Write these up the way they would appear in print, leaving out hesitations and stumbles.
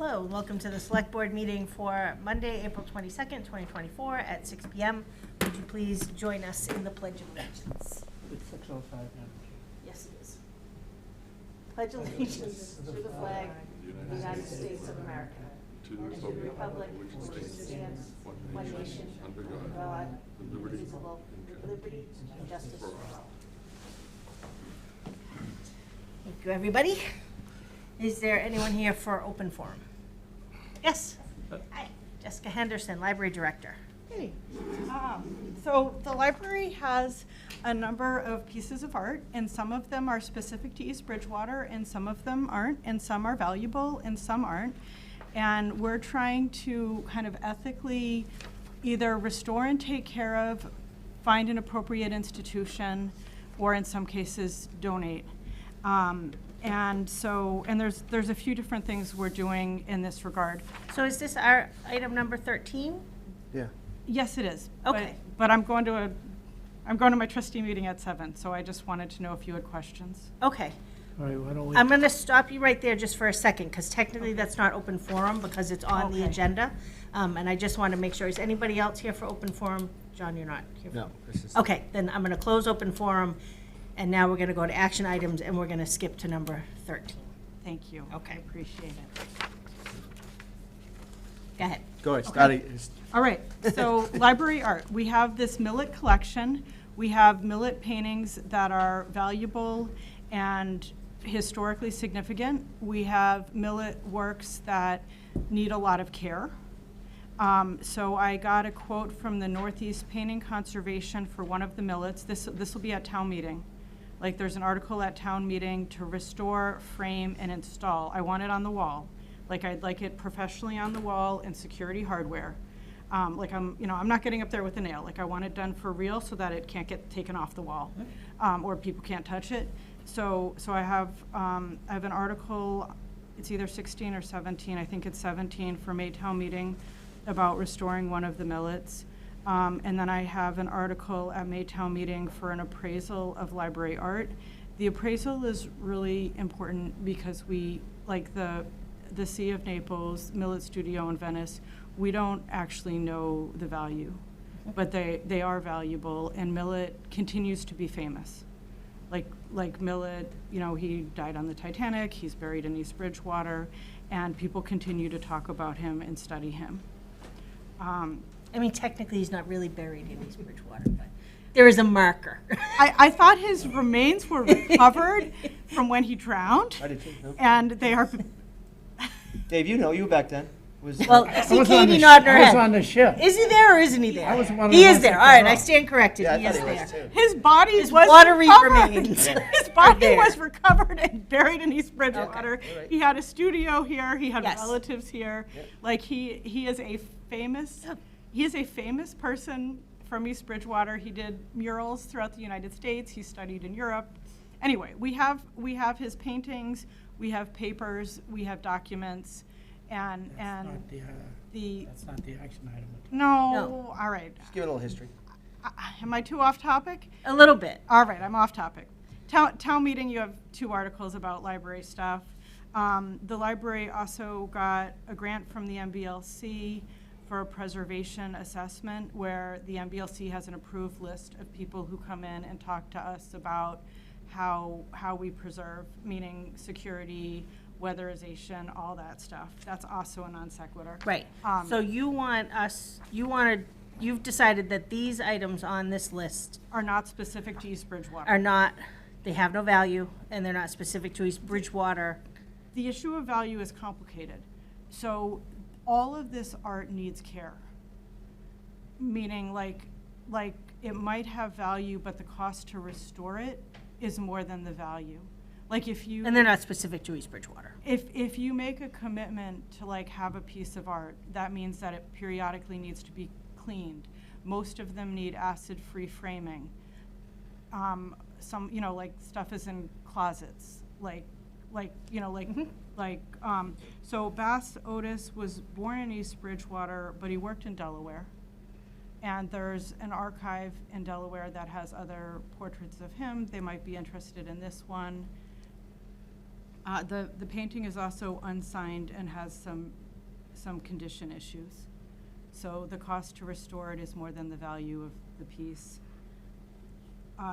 Hello, and welcome to the Select Board meeting for Monday, April 22nd, 2024 at 6 p.m. Would you please join us in the Pledge of Allegiance? It's 6:05 now. Yes, it is. Pledge allegiance to the flag of the United States of America and to the republic for which it stands, one nation, under God, indivisible, with liberty and justice for all. Thank you, everybody. Is there anyone here for open forum? Yes. Hi, Jessica Henderson, Library Director. Hey. So the library has a number of pieces of art, and some of them are specific to East Bridgewater, and some of them aren't, and some are valuable, and some aren't. And we're trying to kind of ethically either restore and take care of, find an appropriate institution, or in some cases, donate. And there's a few different things we're doing in this regard. So is this our item number 13? Yeah. Yes, it is. Okay. But I'm going to my trustee meeting at 7, so I just wanted to know if you had questions. Okay. All right, why don't we? I'm going to stop you right there just for a second, because technically that's not open forum because it's on the Okay. agenda. And I just want to make sure, is anybody else here for open forum? John, you're not here for No, this is. Okay, then I'm going to close open forum, and now we're going to go to action items, and we're going to skip to number 13. Thank you. Okay. I appreciate it. Go ahead. Go ahead, start it. All right, so library art. We have this Millet collection. We have Millet paintings that are valuable and historically significant. We have Millet works that need a lot of care. So I got a quote from the Northeast Painting Conservation for one of the Millets. This will be at town meeting. Like, there's an article at town meeting to restore, frame, and install. I want it on the wall. Like, I'd like it professionally on the wall and security hardware. I'm not getting up there with a nail. Like, I want it done for real so that it can't get taken off the wall, or people can't touch it. So I have an article. It's either 16 or 17. I think it's 17 for Maytown meeting about restoring one of the Millets. And then I have an article at Maytown meeting for an appraisal of library art. The appraisal is really important because we, like the Sea of Naples, Millet Studio in Venice, we don't actually know the value, but they are valuable, and Millet continues to be famous. Like Millet, he died on the Titanic, he's buried in East Bridgewater, and people continue to talk about him and study him. I mean, technically, he's not really buried in East Bridgewater, but there is a marker. I thought his remains were recovered from when he drowned, I did too, no? and they are. Dave, you were back then. Well, I see Katie nodding her I was head. on the ship. Is he there or isn't he there? I was one of He the is ones there. that All right, came I out. stand corrected. Yeah, I He thought is he was there. too. His body His was watery recovered. remains. His body there. was recovered and buried in East Bridgewater. Okay, all right. He had a studio here. He had Yes. relatives here. Yep. Like he is a famous person from East Bridgewater. He did murals throughout the United States. He studied in Europe. Anyway, we have his paintings. We have papers. We have documents, and That's not the action item. no. All right. Just give it a little history. Am I too off topic? A little bit. All right, I'm off topic. Town meeting, you have 2 articles about library stuff. The library also got a grant from the MBLC for a preservation assessment, where the MBLC has an approved list of people who come in and talk to us about how we preserve, meaning security, weatherization, all that stuff. That's also a non sequitur. Right. So you've decided that these items on this list Are not specific to East Bridgewater. are not, they have no value, and they're not specific to East Bridgewater. The issue of value is complicated. So all of this art needs care. Meaning like it might have value, but the cost to restore it is more than the value. Like if you And they're not specific to East Bridgewater. if you make a commitment to have a piece of art, that means that it periodically needs to be cleaned. Most of them need acid-free framing. Some stuff is in closets. So Bass Otis was born in East Bridgewater, but he worked in Delaware. And there's an archive in Delaware that has other portraits of him. They might be interested in this one. The painting is also unsigned and has some condition issues. So the cost to restore it is more than the value of the piece.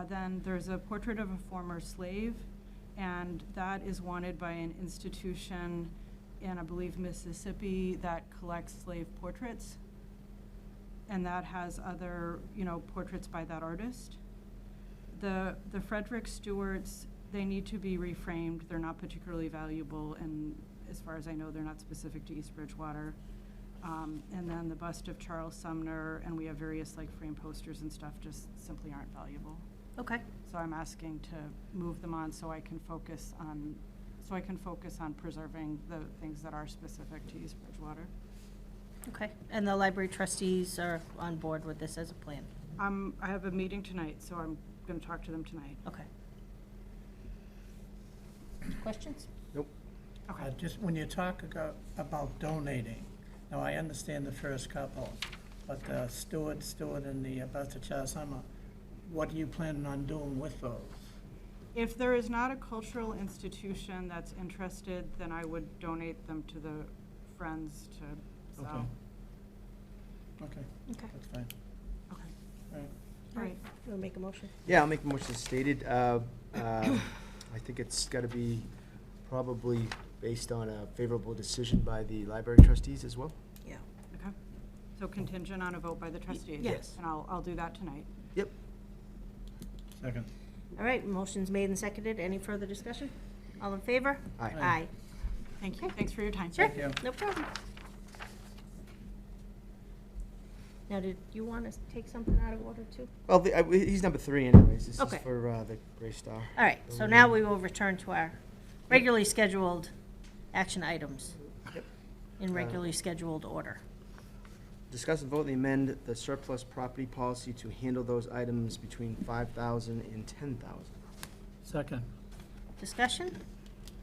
Then there's a portrait of a former slave, and that is wanted by an institution in, I believe, Mississippi that collects slave portraits. And that has other, portraits by that artist. The Frederick Stewarts, they need to be reframed. They're not particularly valuable, and as far as I know, they're not specific to East Bridgewater. And then the bust of Charles Sumner, and we have various frame posters and stuff, just simply aren't valuable. Okay. So I'm asking to move them on so I can focus on preserving the things that are specific to East Bridgewater. Okay, and the library trustees are on board with this as a plan? I have a meeting tonight, so I'm gonna talk to them tonight. Okay. Questions? Nope. Okay. Just when you talk about donating, now I understand the first couple, but the Stewart and the bust of Charles Sumner, what are you planning on doing with those? If there is not a cultural institution that's interested, then I would donate them to the Friends to sell. Okay, Okay. that's fine. Okay. All right. All right. You wanna make a motion? Yeah, I'll make a motion as stated. I think it's got to be probably based on a favorable decision by the library trustees as well. Yeah. Okay. So contingent on a vote by the trustees? Yes. And I'll do that tonight. Yep. Second. All right, motion's made and seconded. Any further discussion? All in favor? Aye. Aye. Thank you. Thanks for your time. Sure, Thank you. no problem. Now, did you want to take something out of order too? Well, he's number 3 anyways. This Okay. is for the Gray Star. All right, so now we will return to our regularly scheduled action items Yep. in regularly scheduled order. Discuss and vote the amend the surplus property policy to handle those items between 5,000 and 10,000. Second. Discussion?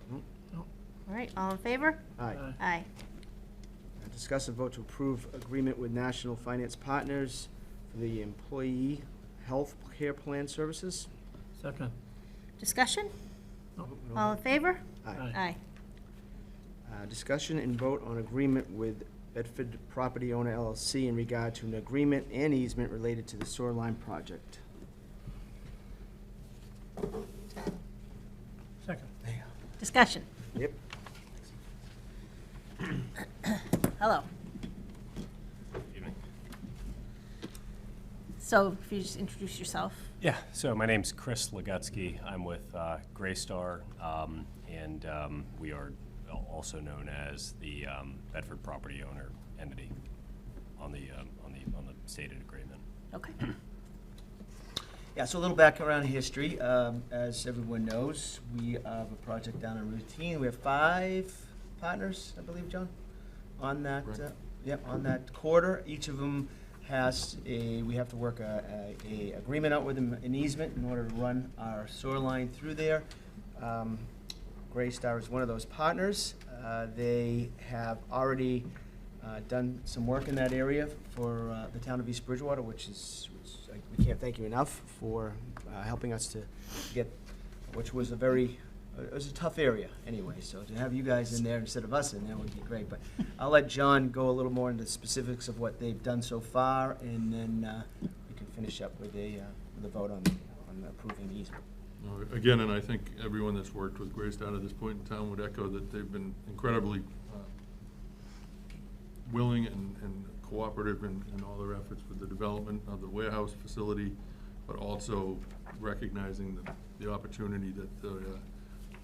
Nope. All right, all in favor? Aye. Aye. Discuss and vote to approve agreement with National Finance Partners for the employee health care plan services. Second. Discussion? No. All in favor? Aye. Aye. Discussion and vote on agreement with Bedford Property Owner LLC in regard to an agreement and easement related to the sewer line project. Second. Discussion? Yep. Hello. Evening. So if you just introduce yourself. Yeah, so my name's Chris Legutsky. I'm with Gray Star, and we are also known as the Bedford Property Owner entity on the stated agreement. Okay. Yeah, so a little background history. As everyone knows, we have a project down in Routine. We have 5 partners, I believe, John, on that. On that quarter. Each of them has we have to work a agreement out with them, an easement, in order to run our sewer line through there. Gray Star is one of those partners. They have already done some work in that area for the town of East Bridgewater, which we can't thank you enough for helping us to get, which was it was a tough area anyway, so to have you guys in there instead of us in there would be great. But I'll let John go a little more into the specifics of what they've done so far, and then we can finish up with a vote on approving the easement. Again, and I think everyone that's worked with Gray Star at this point in time would echo that they've been incredibly willing and cooperative in all their efforts with the development of the warehouse facility, but also recognizing the opportunity that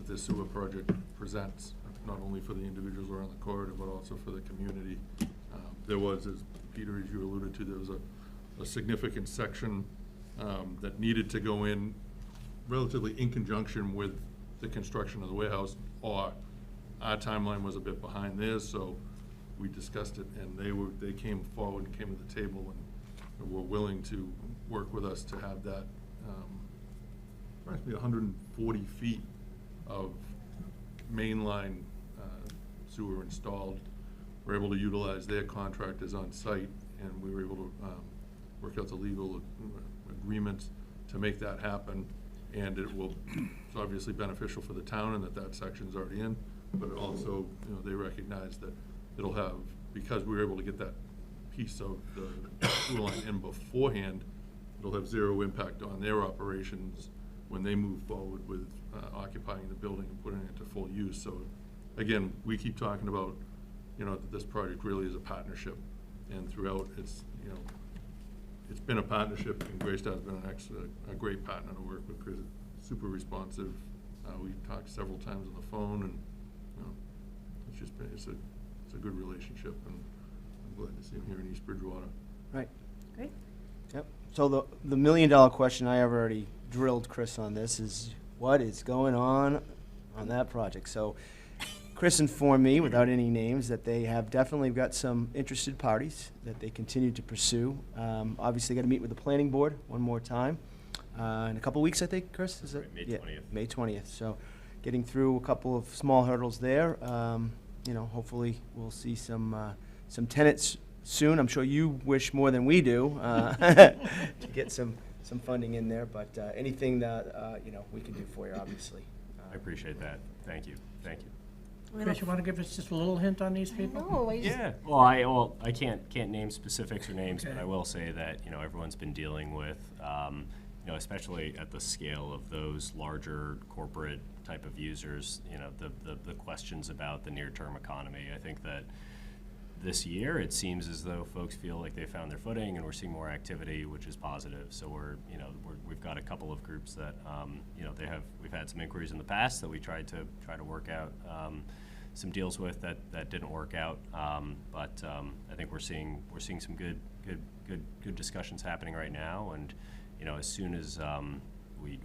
this sewer project presents, not only for the individuals around the corridor, but also for the community. There was, as Peter, as you alluded to, there was a significant section that needed to go in relatively in conjunction with the construction of the warehouse, or our timeline was a bit behind theirs, so we discussed it, and they came forward and came to the table and were willing to work with us to have that approximately 140 feet of mainline sewer installed. We're able to utilize their contractors on site, and we were able to work out the legal agreements to make that happen. And it will, it's obviously beneficial for the town and that section's already in, but it also, you know, they recognize that it'll have, because we were able to get that piece of the sewer line in beforehand, it'll have zero impact on their operations when they move forward with occupying the building and putting it to full use. So again, we keep talking about, you know, that this project really is a partnership, and throughout it's, you know, it's been a partnership, and Greystar's been a great partner to work with. Chris is super responsive. We talked several times on the phone, and you know, it's just been, it's a good relationship, and I'm glad to see him here in East Bridgewater. Right. Great. Yep. So the $1 million question, I have already drilled Chris on this, is what is going on that project? So Chris informed me, without any names, that they have definitely got some interested parties that they continue to pursue. Obviously, got to meet with the planning board one more time in a couple weeks, I think, Chris? Is it? May Yeah, 20th. May 20th. So getting through a couple of small hurdles there. You know, hopefully we'll see some tenants soon. I'm sure you wish more than we do to get some funding in there, but anything that, you know, we can do for you, obviously. I appreciate that. Thank you. Thank you. Chris, you want to give us just a little hint on these people? No, I just, Yeah, well, I can't name specifics or names, but Okay. I will say that, you know, everyone's been dealing with, you know, especially at the scale of those larger corporate type of users, you know, the questions about the near-term economy. I think that this year, it seems as though folks feel like they found their footing, and we're seeing more activity, which is positive. So we've got a couple of groups that, you know, we've had some inquiries in the past that we tried to work out some deals with that didn't work out. But I think we're seeing some good discussions happening right now. And, you know, as soon as we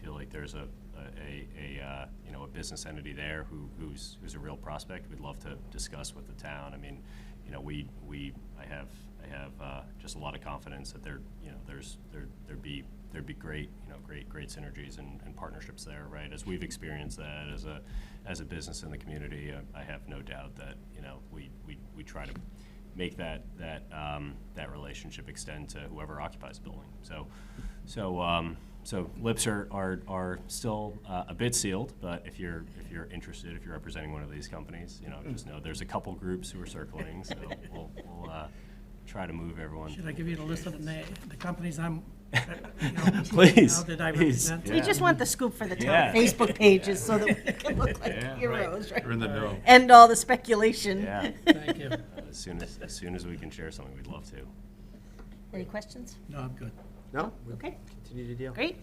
feel like there's a you know, a business entity there who's a real prospect, we'd love to discuss with the town. I mean, you know, I have just a lot of confidence that there'd be great, you know, great synergies and partnerships there, right? As we've experienced that as a business in the community, I have no doubt that, you know, we try to make that relationship extend to whoever occupies the building. So lips are still a bit sealed, but if you're interested, if you're representing one of these companies, you know, just know there's a couple groups who are circling, so we'll try to move everyone. Should I give you the list of the companies I'm, you know, Please, now that I please. represent? we just want the scoop for the town Yeah. Facebook pages so that we can look like Yeah, right. heroes, right? You're in the know. End all the speculation. Yeah, Thank you. as soon as we can share something, we'd love to. Any questions? No, I'm good. No? We'll Okay, continue to deal. great.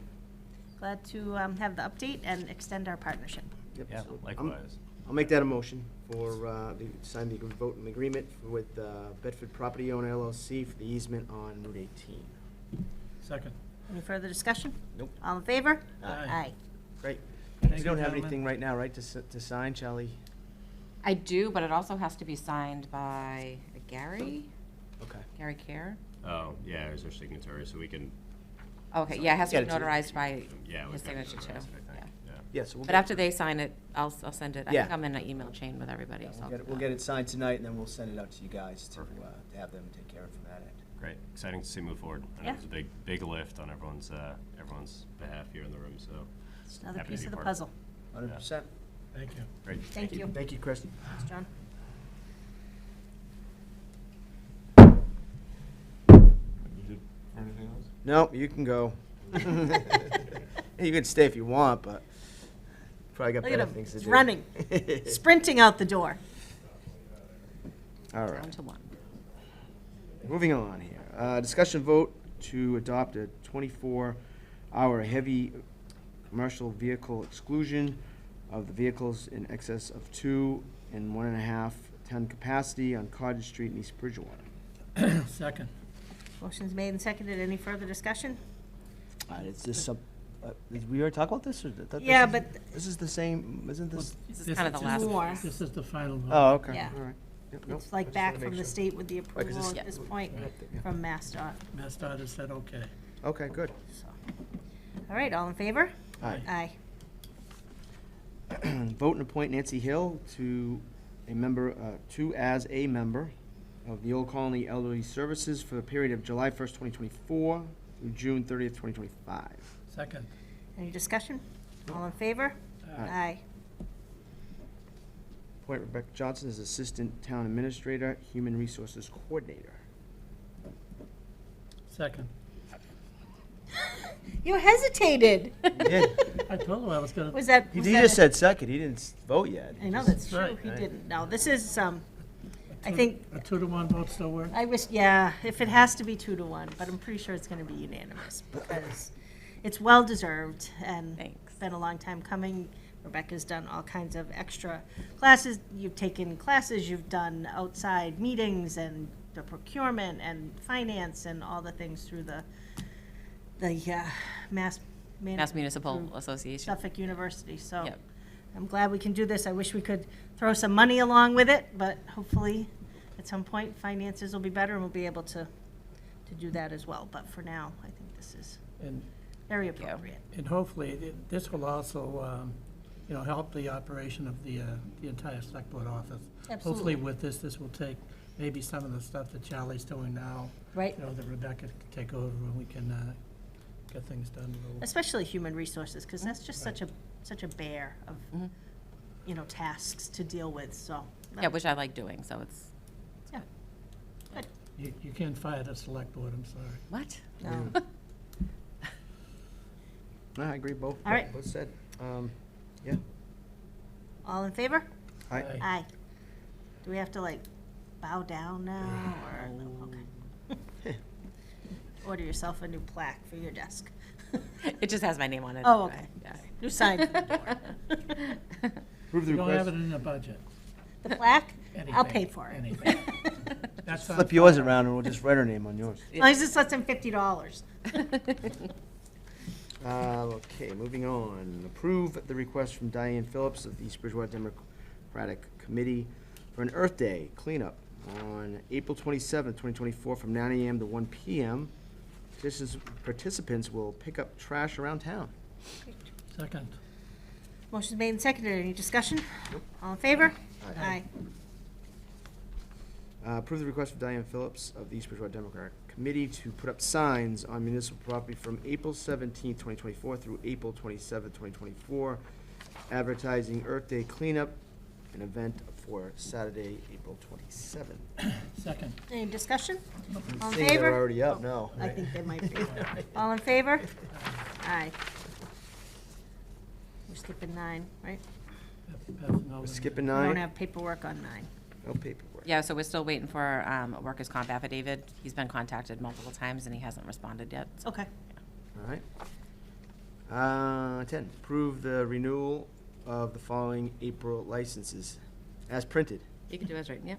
Glad to have the update and extend our partnership. Yep. Yeah, So likewise. I'll make that a motion for sign the vote and agreement with Bedford Property Owner LLC for the easement on Route 18. Second. Any further discussion? Nope. All in favor? Aye. Great. Thank You don't you, have gentlemen. anything right now, right, to sign, Charlie? I do, but it also has to be signed by Gary Okay. Care. Oh, yeah, there's our signatory, so we can, Okay, yeah, it has to be Get it to you. notarized by yeah. we his can signature too. authorize it, I Yeah. think, yeah. Yeah, so we'll But get, after they sign it, I'll send it. I Yeah. think I'm in an email chain with everybody, so. we'll get it signed tonight, and then we'll send it out to you guys to have them take care of it from that end. Great, exciting to see move forward. I know Yeah. it's a big lift on everyone's behalf here in the room, so It's another Happy to piece be of the part of it. puzzle. 100%. Thank you. great. Thank you. Thank you, Chris. Thanks, John. You did anything else? No, you can go. You can stay if you want, but probably got Look at better him, things to he's do. running, sprinting out the door. All right. Down to one. Moving on here. Discussion vote to adopt a 24-hour heavy commercial vehicle exclusion of the vehicles in excess of 2 and 1.5 ton capacity on Cottage Street in East Bridgewater. Second. Motion's made and seconded. Any further discussion? Is this some, did we already talk about this, or this Yeah, is- but This is the same, isn't this? This is kind of the last more. one. This is the final vote. Oh, okay, Yeah. all right. Yep, nope, It's I like just back wanna from make the sure. state with the 'cause approval this- at this point Yeah. from MassDOT. MassDOT has said okay. Okay, good. So. All right, all in favor? Aye. Aye. Vote and appoint Nancy Hill to as a member of the Old Colony Elderly Services for the period of July 1st, 2024 through June 30th, 2025. Second. Any discussion? All in favor? Aye. Appoint Rebecca Johnson as Assistant Town Administrator, Human Resources Coordinator. Second. You hesitated. He did. I told him I was gonna. Was that? He was just that- said second, he didn't vote yet. I know, that's true, Right. he didn't. No, this is, I think, A 2-to-1 vote still work? I wish, yeah, if it has to be 2-1, but I'm pretty sure it's gonna be unanimous, because it's well-deserved, and Thanks. been a long time coming. Rebecca's done all kinds of extra classes, you've taken classes, you've done outside meetings, and the procurement, and finance, and all the things through the Mass Municipal through Association. Suffolk University, so. Yep. I'm glad we can do this. I wish we could throw some money along with it, but hopefully, at some point, finances will be better and we'll be able to do that as well. But for now, I think this is And, very appropriate. and hopefully, this will also, help the operation of the entire select board office. Absolutely. Hopefully with this will take maybe some of the stuff that Charlie's doing now, Right? that Rebecca can take over and we can get things done a little. Especially human resources, because that's just such a bear of, Mhm. tasks to deal with, so. Yeah, which I like doing, so it's, Yeah. Good. You can't fire the select board, I'm sorry. what? No. No, I agree, both, All right. both said. Yeah. All in favor? Aye. Aye. Aye. Do we have to bow down now, or, no? Okay. Order yourself a new plaque for your desk. It just has my name on it. Oh, okay. Yeah. New sign for the door. Approve the You don't have request. it in the budget. The plaque? I'll Anything, pay for it. anything. That's on Flip yours fire. around and we'll just write her name on yours. As long as it's less than $50. Okay, moving on. Approve the request from Diane Phillips of the East Bridgewater Democratic Committee for an Earth Day cleanup on April 27th, 2024, from 9 a.m. to 1 p.m. Participants will pick up trash around town. Second. Motion's made and seconded. Any discussion? All in favor? Aye. Approve the request of Diane Phillips of the East Bridgewater Democratic Committee to put up signs on municipal property from April 17th, 2024 through April 27th, 2024, advertising Earth Day cleanup, an event for Saturday, April 27th. Second. Any discussion? All in Seeing favor? they're already up, no. I think they might be. All in favor? Aye. We're skipping 9, right? We're skipping We don't 9, have paperwork on 9. no paperwork. Yeah, so we're still waiting for a workers' comp affidavit. He's been contacted multiple times and he hasn't responded yet. so- Okay. All right. 10, approve the renewal of the following April licenses as printed. You can do it, right? Yep.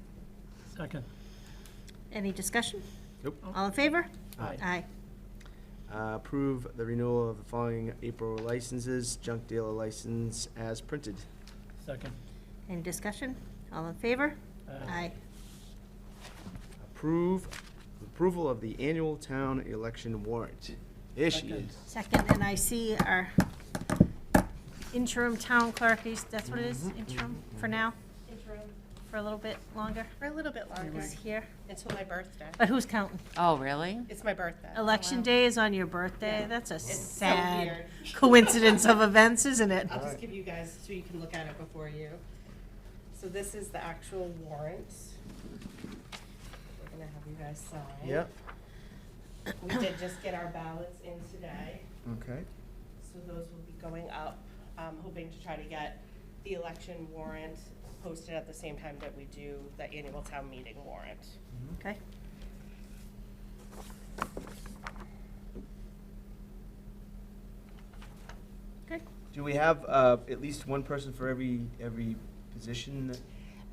Second. Any discussion? Nope. All in favor? Aye. Aye. Approve the renewal of the following April licenses, junk dealer license as printed. Second. Any discussion? All in favor? Aye. Approval of the annual town election warrant. There she Second. is. Second, and I see our interim town clerk, that's what it is, interim for now? Interim For a little bit longer? for a little bit longer, Is here. until my birthday. But who's counting? Oh, really? It's my birthday. Election day is on your birthday? That's a so sad weird. coincidence of events, isn't it? I'll just give you guys, so you can look at it before you. So this is the actual warrant. We're gonna have you guys sign. Yep. We did just get our ballots in today, Okay. so those will be going up. Hoping to try to get the election warrant posted at the same time that we do the annual town meeting warrant. Okay. Good. Do we have at least one person for every position?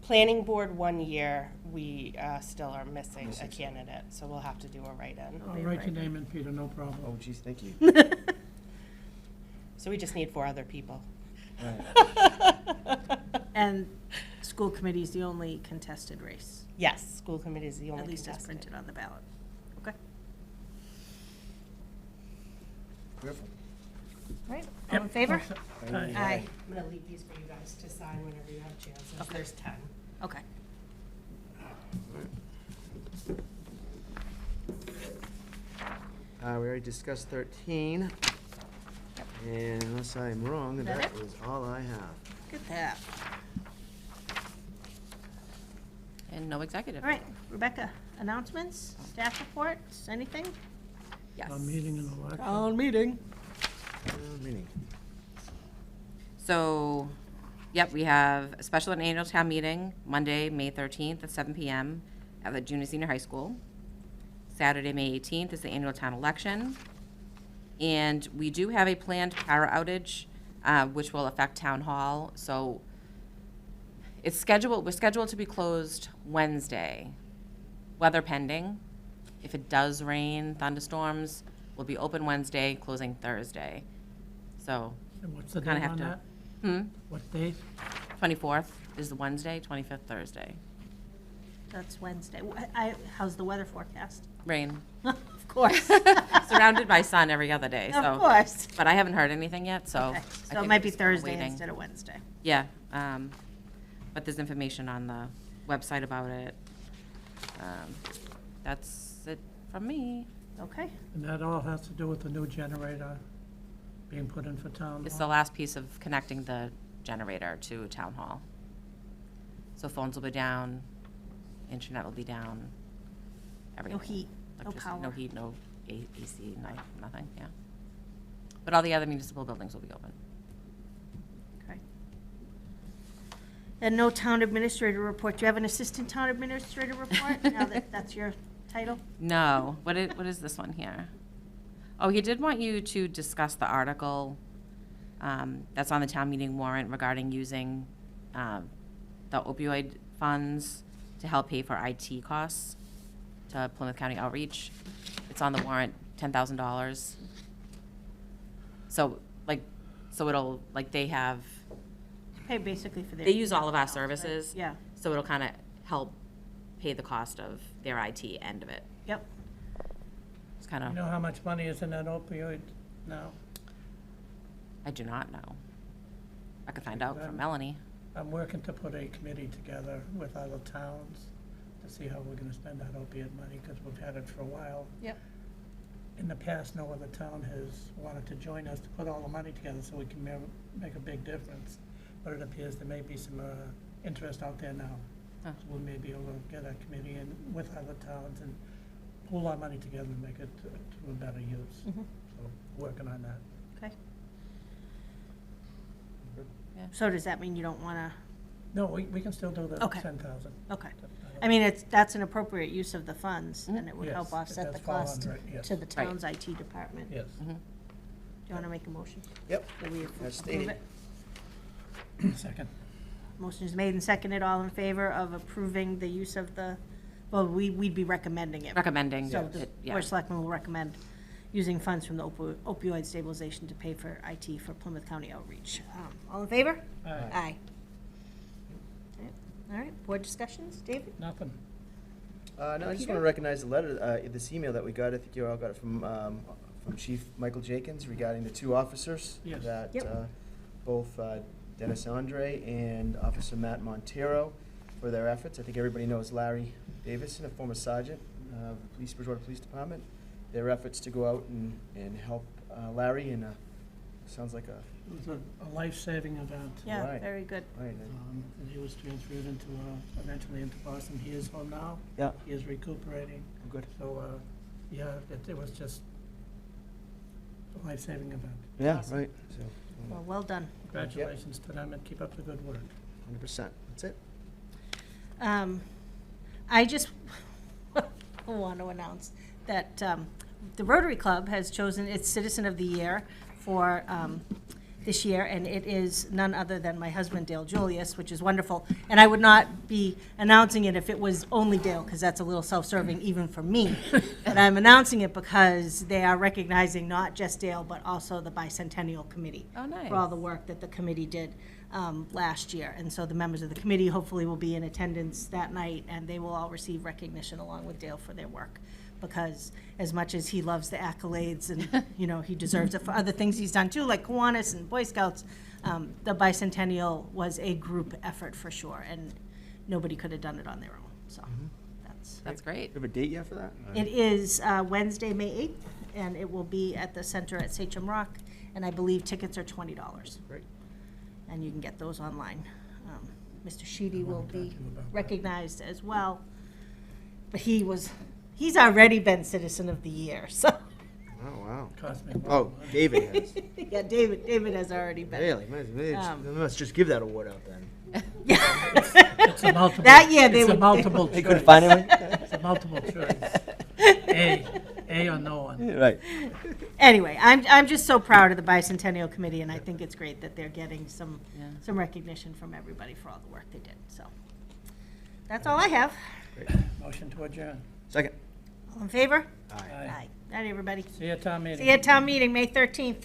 Planning board 1 year, we still are missing a Missing. candidate, so we'll have to do a write-in. I'll write your name in, Peter, no problem. Oh, geez, thank you. So we just need 4 other people. Right. And school committee is the only contested race, Yes, school committee is the only at least as contested. printed on the ballot. Okay. Wonderful. Right, all in favor? Aye. Aye. I'm gonna leave these for you guys to sign whenever you have chances. Okay. There's 10. Okay. We already discussed 13. And unless I'm wrong, Is that that it? is all I have. Look at that. And no executive. All right, Rebecca, announcements, staff reports, anything? Yes. A meeting and election. Town meeting. Meeting. So, yep, we have a special and annual town meeting, Monday, May 13th at 7 PM at the junior senior high school. Saturday, May 18th is the annual town election. And we do have a planned power outage, which will affect town hall. So we're scheduled to be closed Wednesday, weather pending. If it does rain, thunderstorms, we'll be open Wednesday, closing Thursday. So, And what's the kinda date have on to- that? What date? 24th is the Wednesday, 25th Thursday. That's Wednesday. How's the weather forecast? Rain. Of course. Surrounded by sun every other day, so. Of course. But I haven't heard anything yet, so. Okay, I so think it might we're be just kinda Thursday waiting. instead of Wednesday. Yeah, but there's information on the website about it. That's it from me. Okay. And that all has to do with the new generator being put in for town It's the hall? last piece of connecting the generator to town hall. So phones will be down, internet will be down, everything. No heat, no Electricity, power. No heat, no AC, nothing, yeah. But all the other municipal buildings will be open. Okay. And no town administrator report. Do you have an assistant town administrator report, now that that's your title? No, what is this one here? Oh, he did want you to discuss the article that's on the town meeting warrant regarding using the opioid funds to help pay for IT costs to Plymouth County Outreach. It's on the warrant, $10,000. So it'll, like, they have, Pay basically for their. they use all of our services. Yeah, So it'll kind of help pay the cost of their IT end of it. yep. It's kind You of, know how much money is in that opioid now? I do not know. I could find out from Melanie. I'm working to put a committee together with other towns to see how we're gonna spend that opiate money, because we've had it for a while. Yep. In the past, no other town has wanted to join us to put all the money together so we can make a big difference. But it appears there may be some interest out there now. Huh. So we may be able to get a committee in with other towns and pool our money together and make it to a better use. Mhm. So, working on that. Okay. Yeah. So does that mean you don't want to, No, we can still do the Okay. 10,000. okay. I mean, that's an appropriate use of the funds, and it would Yes, help it offset the does fall cost under it, yes. to the town's IT department. Yes. Mhm. Do you want to make a motion? Yep. That we As approve stated. it? Second. Motion is made and seconded. All in favor of approving the use of the, well, we'd be recommending it. Recommending So it, the yeah. Board of Selectmen will recommend using funds from the opioid stabilization to pay for IT for Plymouth County Outreach. All in favor? Aye. Aye. All right, board discussions, David? Nothing. No, I just Peter? want to recognize the letter, this email that we got. I think you all got it from Chief Michael Jenkins regarding the two officers. Yes. That, Yep. both Dennis Andre and Officer Matt Montero for their efforts. I think everybody knows Larry Davison, a former sergeant, of the Bridgewater Police Department. Their efforts to go out and help Larry, and sounds like a, It was a life-saving event. Yeah, Right. very good. right, And he was transferred into, eventually into Boston. He is home now. yeah, He is recuperating. good. So, yeah, it was just a life-saving event. Yeah, Awesome. right, so, Well done. Congratulations to them and keep up the good work. 100%, that's it. I just want to announce that the Rotary Club has chosen its Citizen of the Year for this year, and it is none other than my husband, Dale Julius, which is wonderful. And I would not be announcing it if it was only Dale, because that's a little self-serving even for me. But I'm announcing it because they are recognizing not just Dale, but also the Bicentennial Committee. Oh, nice. For all the work that the committee did last year. And so the members of the committee hopefully will be in attendance that night, and they will all receive recognition along with Dale for their work. Because as much as he loves the accolades and, you know, he deserves it for other things he's done too, like Kiwanis and Boy Scouts, the Bicentennial was a group effort for sure, and nobody could have done it on their own, so That's great. You have a date yet for that? It is Wednesday, May 8th, and it will be at the center at Sachem Rock, and I believe tickets are $20. Great. And you can get those online. Mr. Sheedy will be recognized as well. But he's already been Citizen of the Year, so. Oh, wow. Cost me more. Oh, David has. Yeah, David has already been. Really? Let's just give that award out then. It's a multiple. That year they It's a would- multiple They choice. couldn't find anyone? It's a multiple choice. A or no one. Right. Anyway, I'm just so proud of the Bicentennial Committee, and I think it's great that they're getting some recognition from everybody for all the work they did, so. That's all I have. Motion to adjourn. Second. All in favor? Aye. Night, everybody. See you at town meeting. See you at town meeting, May 13th.